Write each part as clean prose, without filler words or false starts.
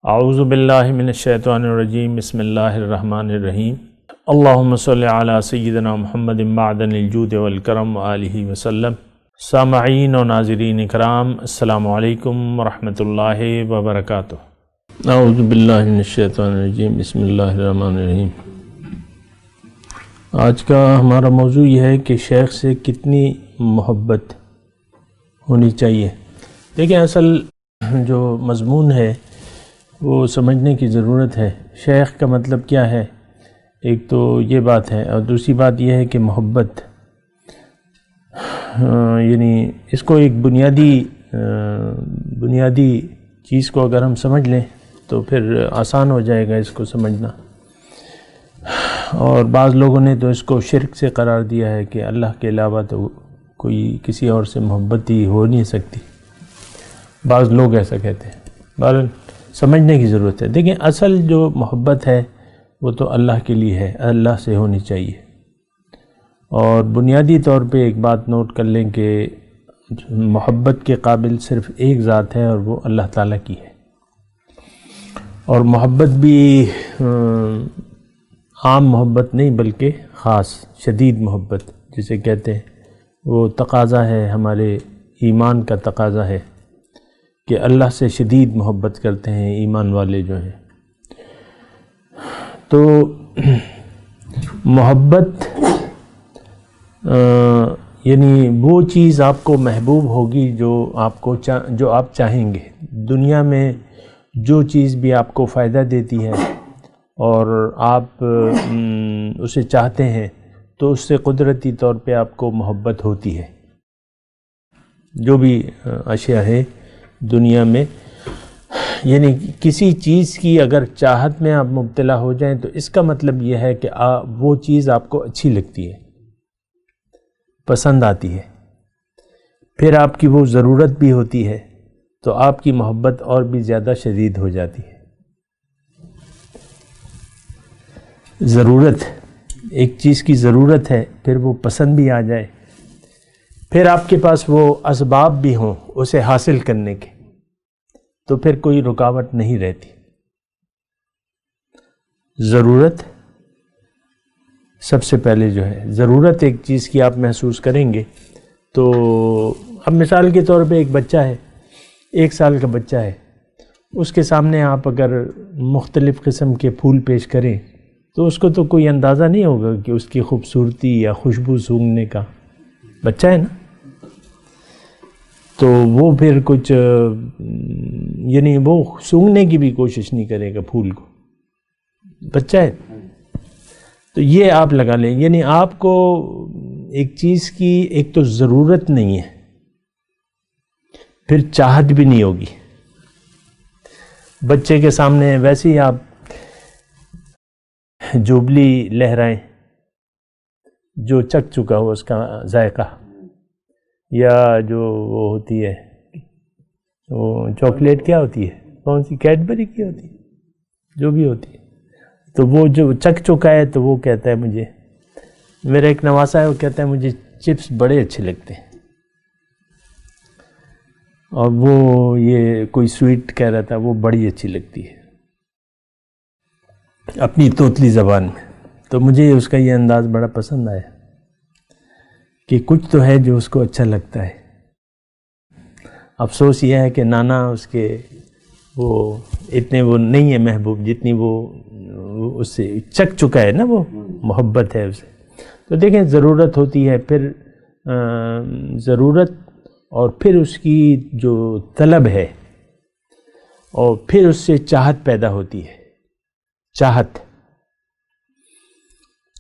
اعوذ باللہ من الشیطان الرجیم بسم اللہ الرحمن الرحیم اللہم صلی علی سیدنا محمد معدن الجود والکرم وآلہ وسلم۔ سامعین و ناظرین اکرام، السلام علیکم ورحمۃ اللہ وبرکاتہ۔ اعوذ باللہ من الشیطان الرجیم بسم اللہ الرحمن الرحیم۔ آج کا ہمارا موضوع یہ ہے کہ شیخ سے کتنی محبت ہونی چاہیے۔ دیکھیں، اصل جو مضمون ہے وہ سمجھنے کی ضرورت ہے۔ شیخ کا مطلب کیا ہے؟ ایک تو یہ بات ہے، اور دوسری بات یہ ہے کہ محبت یعنی اس کو ایک بنیادی چیز کو اگر ہم سمجھ لیں تو پھر آسان ہو جائے گا اس کو سمجھنا۔ اور بعض لوگوں نے تو اس کو شرک سے قرار دیا ہے کہ اللہ کے علاوہ تو کوئی کسی اور سے محبت ہی ہو نہیں سکتی، بعض لوگ ایسا کہتے ہیں۔ بہرحال سمجھنے کی ضرورت ہے۔ دیکھیں، اصل جو محبت ہے وہ تو اللہ کے لیے ہے، اللہ سے ہونی چاہیے۔ اور بنیادی طور پہ ایک بات نوٹ کر لیں کہ محبت کے قابل صرف ایک ذات ہے، اور وہ اللہ تعالیٰ کی ہے۔ اور محبت بھی عام محبت نہیں بلکہ خاص شدید محبت جسے کہتے ہیں، وہ تقاضا ہے، ہمارے ایمان کا تقاضا ہے کہ اللہ سے شدید محبت کرتے ہیں ایمان والے جو ہیں۔ تو محبت یعنی وہ چیز آپ کو محبوب ہوگی جو آپ چاہیں گے۔ دنیا میں جو چیز بھی آپ کو فائدہ دیتی ہے اور آپ اسے چاہتے ہیں تو اس سے قدرتی طور پہ آپ کو محبت ہوتی ہے۔ جو بھی اشیاء ہے دنیا میں، یعنی کسی چیز کی اگر چاہت میں آپ مبتلا ہو جائیں تو اس کا مطلب یہ ہے کہ وہ چیز آپ کو اچھی لگتی ہے، پسند آتی ہے، پھر آپ کی وہ ضرورت بھی ہوتی ہے تو آپ کی محبت اور بھی زیادہ شدید ہو جاتی ہے۔ ضرورت، ایک چیز کی ضرورت ہے، پھر وہ پسند بھی آ جائے، پھر آپ کے پاس وہ اسباب بھی ہوں اسے حاصل کرنے کے، تو پھر کوئی رکاوٹ نہیں رہتی۔ ضرورت سب سے پہلے جو ہے، ضرورت ایک چیز کی آپ محسوس کریں گے تو اب مثال کے طور پہ ایک بچہ ہے، 1 سال کا بچہ ہے، اس کے سامنے آپ اگر مختلف قسم کے پھول پیش کریں تو اس کو تو کوئی اندازہ نہیں ہوگا کہ اس کی خوبصورتی یا خوشبو سونگھنے کا، بچہ ہے نا۔ تو وہ پھر کچھ یعنی وہ سونگھنے کی بھی کوشش نہیں کرے گا پھول کو، بچہ ہے۔ تو یہ آپ لگا لیں، یعنی آپ کو ایک چیز کی ایک تو ضرورت نہیں ہے، پھر چاہت بھی نہیں ہوگی۔ بچے کے سامنے ویسے ہی آپ جوبلی لہرائیں، جو چکھ چکا ہو اس کا ذائقہ، یا جو وہ ہوتی ہے وہ چاکلیٹ، کیا ہوتی ہے، کون سی، کیڈبری کی ہوتی ہے، جو بھی ہوتی ہے، تو وہ جو چکھ چکا ہے تو وہ کہتا ہے مجھے، میرا ایک نواسا ہے وہ کہتا ہے مجھے چپس بڑے اچھے لگتے ہیں، اور وہ یہ کوئی سویٹ کہہ رہا تھا وہ بڑی اچھی لگتی ہے اپنی توتلی زبان میں۔ تو مجھے اس کا یہ انداز بڑا پسند آیا کہ کچھ تو ہے جو اس کو اچھا لگتا ہے۔ افسوس یہ ہے کہ نانا اس کے وہ اتنے وہ نہیں ہے محبوب جتنی وہ اس سے چکھ چکا ہے نا، وہ محبت ہے اسے۔ تو دیکھیں، ضرورت ہوتی ہے، پھر ضرورت، اور پھر اس کی جو طلب ہے، اور پھر اس سے چاہت پیدا ہوتی ہے، چاہت۔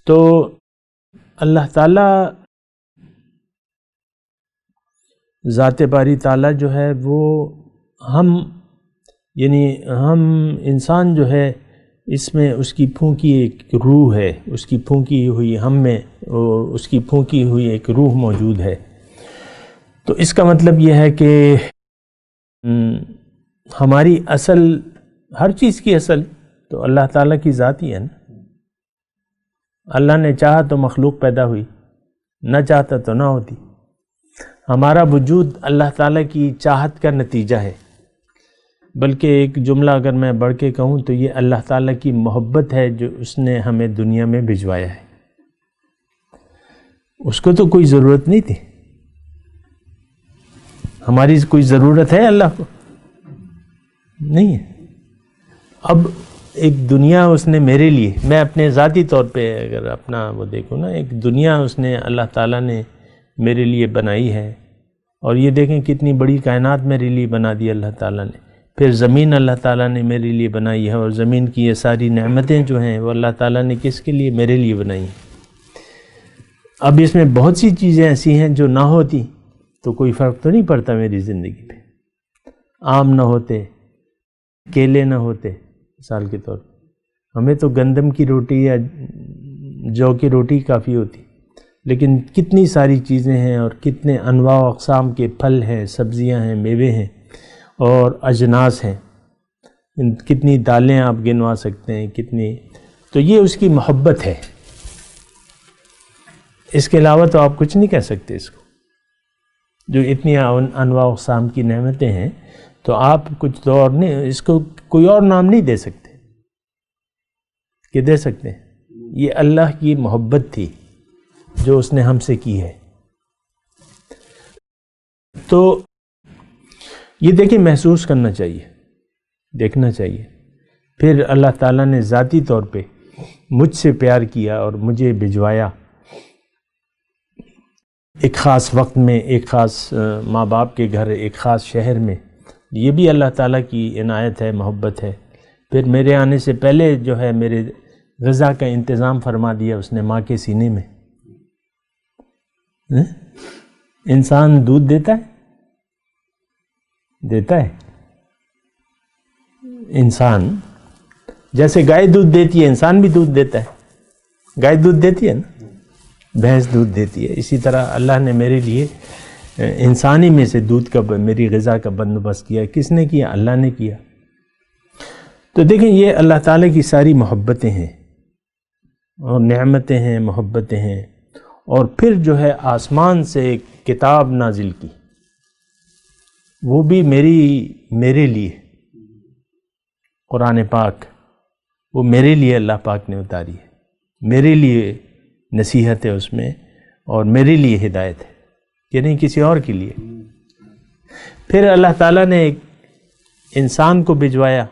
تو اللہ تعالیٰ ذات باری تعالیٰ جو ہے وہ ہم انسان جو ہے، اس میں اس کی پھونکی ایک روح ہے، اس کی پھونکی ہوئی ہم میں اس کی پھونکی ہوئی ایک روح موجود ہے۔ تو اس کا مطلب یہ ہے کہ ہماری اصل، ہر چیز کی اصل تو اللہ تعالیٰ کی ذات ہی ہے نا۔ اللہ نے چاہا تو مخلوق پیدا ہوئی، نہ چاہتا تو نہ ہوتی۔ ہمارا وجود اللہ تعالیٰ کی چاہت کا نتیجہ ہے۔ بلکہ ایک جملہ اگر میں بڑھ کے کہوں تو یہ اللہ تعالیٰ کی محبت ہے جو اس نے ہمیں دنیا میں بھجوایا ہے. اس کو تو کوئی ضرورت نہیں تھی. ہماری کوئی ضرورت ہے اللہ کو؟ نہیں ہے. اب ایک دنیا اس نے میرے لیے، میں اپنے ذاتی طور پہ اگر اپنا وہ دیکھوں نا، ایک دنیا اس نے اللہ تعالیٰ نے میرے لیے بنائی ہے. اور یہ دیکھیں کتنی بڑی کائنات میرے لیے بنا دی اللہ تعالیٰ نے. پھر زمین اللہ تعالیٰ نے میرے لیے بنائی ہے، اور زمین کی یہ ساری نعمتیں جو ہیں وہ اللہ تعالیٰ نے کس کے لیے؟ میرے لیے بنائی ہیں. اب اس میں بہت سی چیزیں ایسی ہیں جو نہ ہوتی تو کوئی فرق تو نہیں پڑتا میری زندگی پہ. آم نہ ہوتے، کیلے نہ ہوتے مثال کے طور پر، ہمیں تو گندم کی روٹی یا جو کی روٹی کافی ہوتی. لیکن کتنی ساری چیزیں ہیں اور کتنے انواع و اقسام کے پھل ہیں، سبزیاں ہیں، میوے ہیں اور اجناس ہیں. کتنی دالیں آپ گنوا سکتے ہیں، کتنی. تو یہ اس کی محبت ہے. اس کے علاوہ تو آپ کچھ نہیں کہہ سکتے اس کو. جو اتنی انواع و اقسام کی نعمتیں ہیں تو آپ کچھ تو اور نہیں، اس کو کوئی اور نام نہیں دے سکتے کہ دے سکتے ہیں. یہ اللہ کی محبت تھی جو اس نے ہم سے کی ہے. تو یہ دیکھیں، محسوس کرنا چاہیے، دیکھنا چاہیے. پھر اللہ تعالیٰ نے ذاتی طور پہ مجھ سے پیار کیا اور مجھے بھجوایا ایک خاص وقت میں، ایک خاص ماں باپ کے گھر، ایک خاص شہر میں. یہ بھی اللہ تعالیٰ کی عنایت ہے، محبت ہے. پھر میرے آنے سے پہلے جو ہے میرے غذا کا انتظام فرما دیا اس نے ماں کے سینے میں. انسان دودھ دیتا ہے؟ دیتا ہے. انسان جیسے گائے دودھ دیتی ہے، انسان بھی دودھ دیتا ہے. گائے دودھ دیتی ہے نا، بھینس دودھ دیتی ہے. اسی طرح اللہ نے میرے لیے انسانی میں سے دودھ کا، میری غذا کا بندوبست کیا. کس نے کیا؟ اللہ نے کیا. تو دیکھیں یہ اللہ تعالیٰ کی ساری محبتیں ہیں اور نعمتیں ہیں، محبتیں ہیں. اور پھر جو ہے آسمان سے ایک کتاب نازل کی، وہ بھی میرے لیے. قرآن پاک وہ میرے لیے اللہ پاک نے اتاری ہے. میرے لیے نصیحت ہے اس میں اور میرے لیے ہدایت ہے، کہ نہیں کسی اور کے لیے. پھر اللہ تعالیٰ نے ایک انسان کو بھجوایا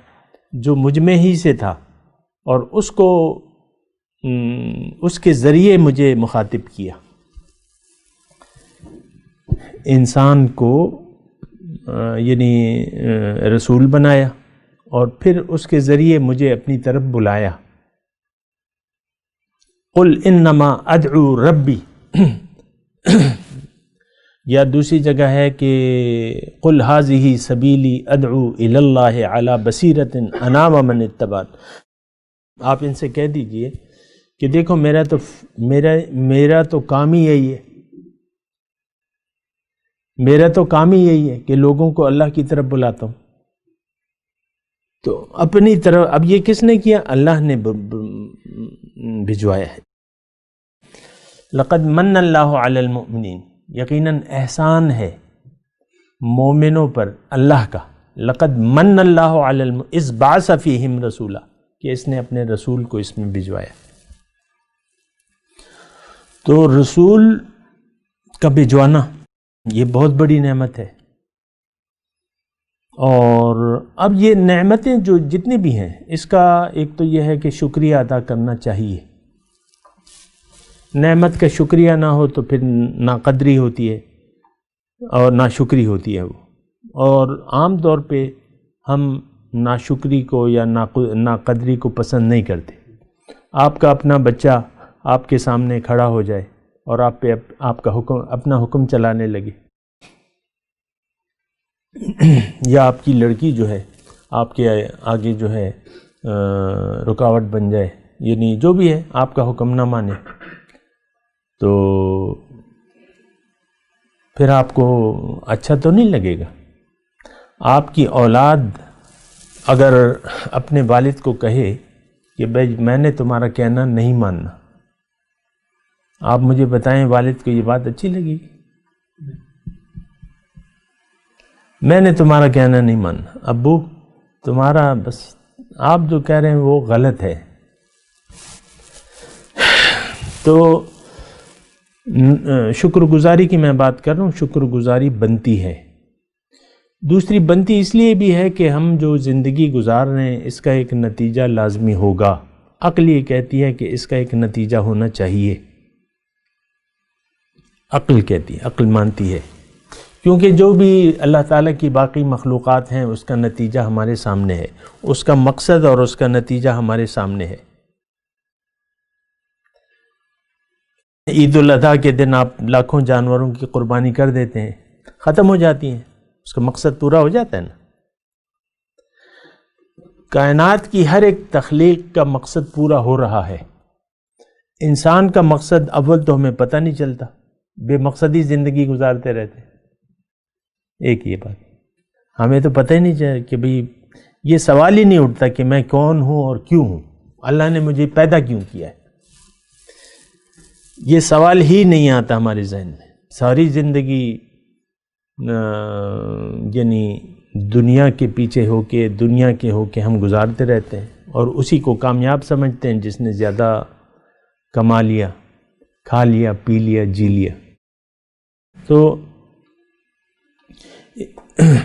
جو مجھ میں ہی سے تھا، اور اس کے ذریعے مجھے مخاطب کیا. انسان کو یعنی رسول بنایا اور پھر اس کے ذریعے مجھے اپنی طرف بلایا. قل انما ادعو ربی، یا دوسری جگہ ہے کہ قل ھذہ سبیلی ادعو الی اللہ علی بصیرۃ انا ومن اتبعن. آپ ان سے کہہ دیجئے کہ دیکھو میرا تو کام ہی یہی ہے، میرا تو کام ہی یہی ہے کہ لوگوں کو اللہ کی طرف بلاتا ہوں. تو اپنی طرف اب یہ کس نے کیا؟ اللہ نے بھجوایا ہے. لقد من اللہ علی المؤمنین، یقیناً احسان ہے مومنوں پر اللہ کا. لقد من اللہ علی المؤمنین اذ بعث فیہم رسولا، کہ اس نے اپنے رسول کو اس میں بھجوایا. تو رسول کا بھجوانا یہ بہت بڑی نعمت ہے. اور اب یہ نعمتیں جو جتنی بھی ہیں، اس کا ایک تو یہ ہے کہ شکریہ ادا کرنا چاہیے. نعمت کا شکریہ نہ ہو تو پھر ناقدری ہوتی ہے اور ناشکری ہوتی ہے وہ. اور عام طور پہ ہم ناشکری کو یا ناقدری کو پسند نہیں کرتے. آپ کا اپنا بچہ آپ کے سامنے کھڑا ہو جائے اور آپ پہ آپ کا اپنا حکم چلانے لگے، یا آپ کی لڑکی جو ہے آپ کے آگے جو ہے رکاوٹ بن جائے، یعنی جو بھی ہے آپ کا حکم نہ مانے، تو پھر آپ کو اچھا تو نہیں لگے گا. آپ کی اولاد اگر اپنے والد کو کہے کہ بھائی میں نے تمہارا کہنا نہیں ماننا، آپ مجھے بتائیں والد کو یہ بات اچھی لگے گی؟ میں نے تمہارا کہنا نہیں ماننا. ابو تمہارا بس آپ جو کہہ رہے ہیں وہ غلط ہے. تو شکر گزاری کی میں بات کر رہا ہوں. شکر گزاری بنتی ہے. دوسری بنتی اس لیے بھی ہے کہ ہم جو زندگی گزار رہے ہیں اس کا ایک نتیجہ لازمی ہوگا. عقل یہ کہتی ہے کہ اس کا ایک نتیجہ ہونا چاہیے. عقل کہتی ہے، عقل مانتی ہے، کیونکہ جو بھی اللہ تعالیٰ کی باقی مخلوقات ہیں اس کا نتیجہ ہمارے سامنے ہے، اس کا مقصد اور اس کا نتیجہ ہمارے سامنے ہے. عید الاضحیٰ کے دن آپ لاکھوں جانوروں کی قربانی کر دیتے ہیں، ختم ہو جاتی ہیں، اس کا مقصد پورا ہو جاتا ہے نا. کائنات کی ہر ایک تخلیق کا مقصد پورا ہو رہا ہے. انسان کا مقصد اول تو ہمیں پتہ نہیں چلتا، بے مقصدی زندگی گزارتے رہتے. ایک یہ بات ہمیں تو پتہ ہی نہیں چلا کہ بھئی یہ سوال ہی نہیں اٹھتا کہ میں کون ہوں اور کیوں ہوں، اللہ نے مجھے پیدا کیوں کیا ہے. یہ سوال ہی نہیں آتا ہمارے ذہن میں. ساری زندگی یعنی دنیا کے پیچھے ہو کے، دنیا کے ہو کے ہم گزارتے رہتے ہیں اور اسی کو کامیاب سمجھتے ہیں جس نے زیادہ کما لیا، کھا لیا، پی لیا، جی لیا. تو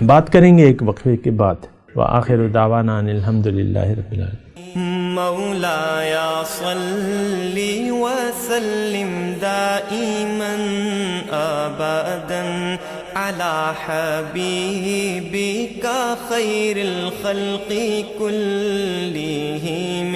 بات کریں گے ایک وقفے کے بعد. وآخر دعوانا ان الحمدللہ رب العالمین. مولاي صل وسلم دائما ابدا على حبيبك خير الخلق كلهم